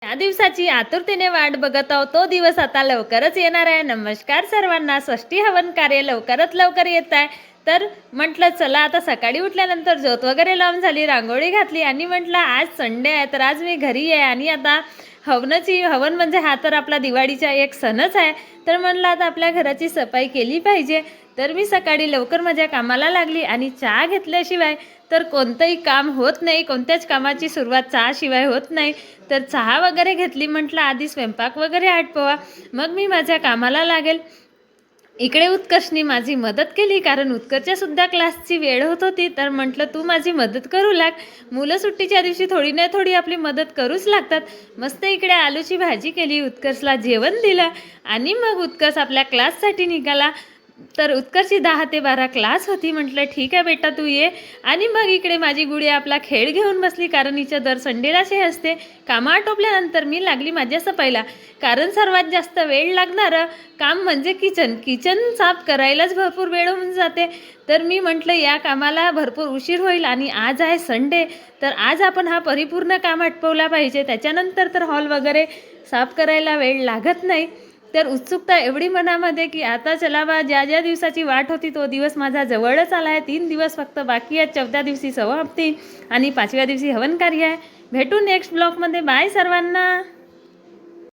त्या दिवसाची आतुरतेने वाट बघत आहोत. तो दिवस आता लवकरच येणार आहे. नमस्कार सर्वांना. षष्ठी हवन कार्य लवकरात लवकर येत आहे. तर म्हटलं चला आता सकाळी उठल्यानंतर ज्योत वगैरे लावून झाली, रांगोळी घातली आणि म्हटलं आज संडे आहे तर आज मी घरी आहे आणि आता हवन म्हणजे हा तर आपला दिवाळीचा एक सणच आहे. तर म्हटलं आता आपल्या घराची सफाई केली पाहिजे. तर मी सकाळी लवकर माझ्या कामाला लागली आणि चहा घेतल्याशिवाय तर कोणतंही काम होत नाही. कोणत्याच कामाची सुरुवात चहाशिवाय होत नाही. तर चहा वगैरे घेतली. म्हटलं आधी स्वयंपाक वगैरे आटपवा, मग मी माझ्या कामाला लागेल. इकडे उत्कर्षनी माझी मदत केली, कारण उत्कर्षच्या सुद्धा क्लासची वेळ होत होती. तर म्हटलं तू माझी मदत करू लाग. मुलं सुट्टीच्या दिवशी थोडी ना थोडी आपली मदत करूच लागतात. मस्त इकडे आलूची भाजी केली, उत्कर्षला जेवण दिलं आणि मग उत्कर्ष आपल्या क्लाससाठी निघाला. तर उत्कर्षची 10 ते 12 क्लास होती. म्हटलं ठीक आहे बेटा तू ये. आणि मग इकडे माझी गुडी आपला खेळ घेऊन बसली, कारण हिच्या दर संडेला शे असते. कामं आटोपल्यानंतर मी लागली माझ्या सफाईला, कारण सर्वात जास्त वेळ लागणारं काम म्हणजे किचन साफ करायलाच भरपूर वेळ होऊन जाते. तर मी म्हटलं या कामाला भरपूर उशीर होईल आणि आज आहे संडे, तर आज आपण हा परिपूर्ण काम आटपवला पाहिजे. त्याच्यानंतर तर हॉल वगैरे साफ करायला वेळ लागत नाही. तर उत्सुकता एवढी मनामध्ये की आता चला बा, ज्या ज्या दिवसाची वाट होती तो दिवस माझा जवळच आला आहे. 3 दिवस फक्त बाकी आहेत. 4थ्या दिवशी समाप्ती आणि 5व्या दिवशी हवन कार्य आहे. भेटू नेक्स्ट ब्लॉगमध्ये. बाय सर्वांना.